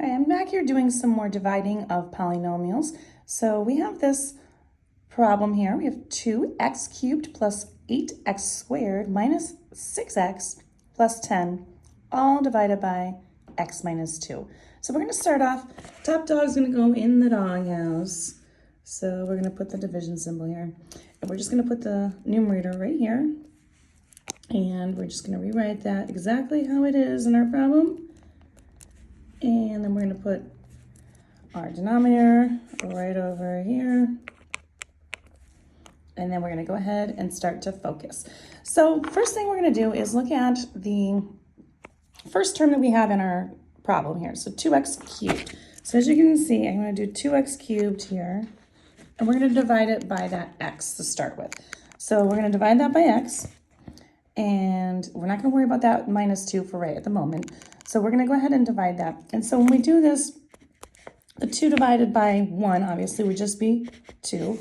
Hi, I'm back here doing some more dividing of polynomials. So we have this problem here. We have 2x cubed plus 8x squared minus 6x plus 10, all divided by x minus 2. So we're going to start off, top dog's going to go in the doghouse. So we're going to put the division symbol here. And we're just going to put the numerator right here. And we're just going to rewrite that exactly how it is in our problem. And then we're going to put our denominator right over here. And then we're going to go ahead and start to focus. So first thing we're going to do is look at the first term that we have in our problem here. So 2x cubed. So as you can see, I'm going to do 2x cubed here. And we're going to divide it by that x to start with. So we're going to divide that by x. And we're not going to worry about that minus 2 for right at the moment. So we're going to go ahead and divide that. And so when we do this, the 2 divided by 1 obviously would just be 2.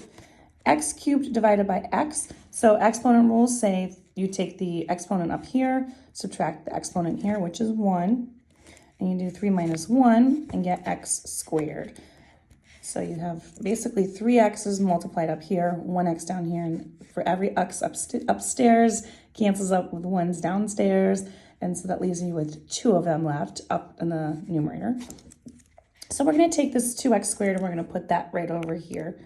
X cubed divided by x. So exponent rules say you take the exponent up here, subtract the exponent here, which is 1. And you do 3 minus 1 and get x squared. So you have basically 3 x's multiplied up here, 1 x down here, and for every x upstairs cancels up with 1's downstairs, and so that leaves you with 2 of them left up in the numerator. So we're going to take this 2x squared and we're going to put that right over here.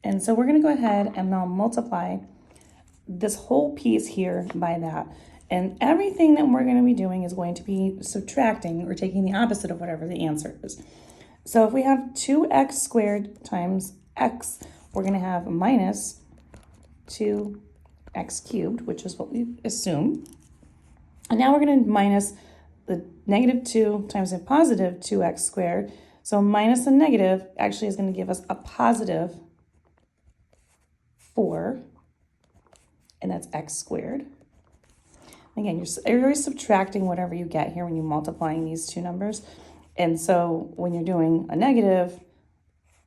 And so we're going to go ahead and now multiply this whole piece here by that. And everything that we're going to be doing is going to be subtracting or taking the opposite of whatever the answer is. So if we have 2x squared times x, we're going to have minus 2x cubed, which is what we assume. And now we're going to minus the negative 2 times a positive 2x squared. So minus the negative actually is going to give us a positive 4, and that's x squared. Again, you're always subtracting whatever you get here when you're multiplying these two numbers. And so when you're doing a negative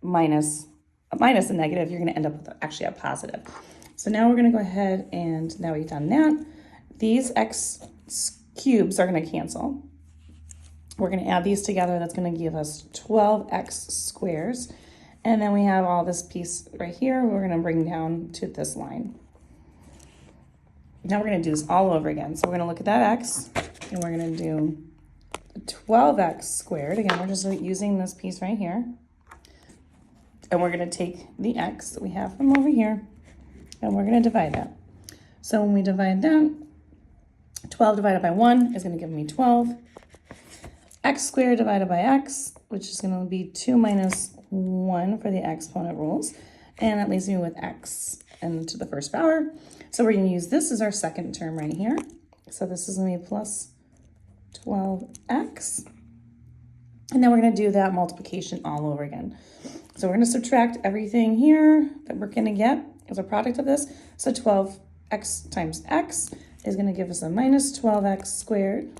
minus a negative, you're going to end up with actually a positive. So now we're going to go ahead and now we've done that. These x cubes are going to cancel. We're going to add these together. That's going to give us 12x squares. And then we have all this piece right here. We're going to bring down to this line. Now we're going to do this all over again. So we're going to look at that x and we're going to do 12x squared. Again, we're just using this piece right here. And we're going to take the x that we have from over here and we're going to divide that. So when we divide that, 12 divided by 1 is going to give me 12. X squared divided by x, which is going to be 2 minus 1 for the exponent rules. And that leaves me with x and to the first power. So we're going to use this as our second term right here. So this is going to be plus 12x. And then we're going to do that multiplication all over again. So we're going to subtract everything here that we're going to get as a product of this. So 12x times x is going to give us a minus 12x squared.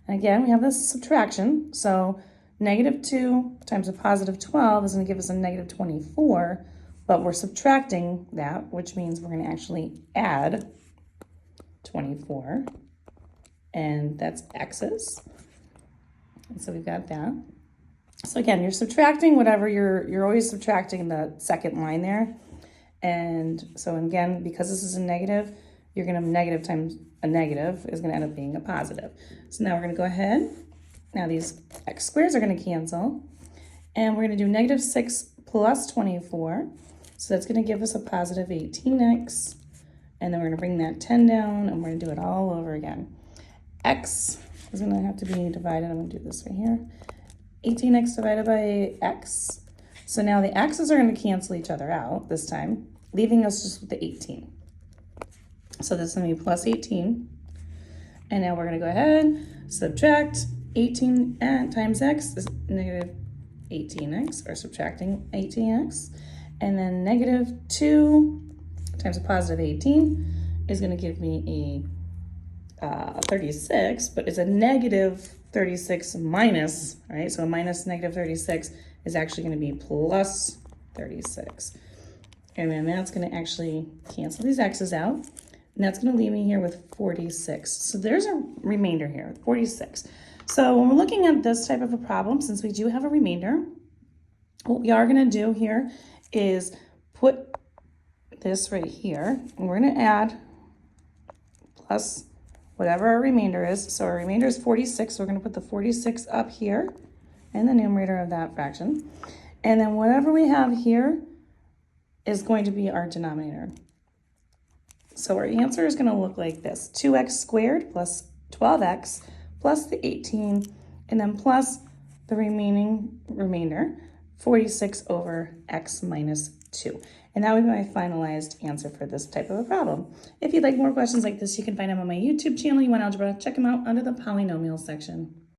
And again, we have this subtraction. So negative 2 times a positive 12 is going to give us a negative 24. But we're subtracting that, which means we're going to actually add 24. And that's x's. And so we've got that. So again, you're subtracting whatever you're always subtracting the second line there. And so again, because this is a negative, you're going to have negative times a negative is going to end up being a positive. So now we're going to go ahead. Now these x squares are going to cancel. And we're going to do negative 6 plus 24. So that's going to give us a positive 18x. And then we're going to bring that 10 down and we're going to do it all over again. X is going to have to be divided. I'm going to do this right here. 18x divided by x. So now the x's are going to cancel each other out this time, leaving us just with the 18. So this is going to be plus 18. And now we're going to go ahead, subtract 18 times x is negative 18x, or subtracting 18x. And then negative 2 times a positive 18 is going to give me a 36, but it's a negative 36 minus, right? So a minus negative 36 is actually going to be plus 36. And then that's going to actually cancel these x's out. And that's going to leave me here with 46. So there's a remainder here, 46. So when we're looking at this type of a problem, since we do have a remainder, what we are going to do here is put this right here, and we're going to add plus whatever our remainder is. So our remainder is 46, so we're going to put the 46 up here in the numerator of that fraction. And then whatever we have here is going to be our denominator. So our answer is going to look like this: 2x squared plus 12x plus the 18, and then plus the remainder, 46 over x minus 2. And that would be my finalized answer for this type of a problem. If you'd like more questions like this, you can find them on my YouTube channel, You Want Algebra. Check them out under the polynomials section.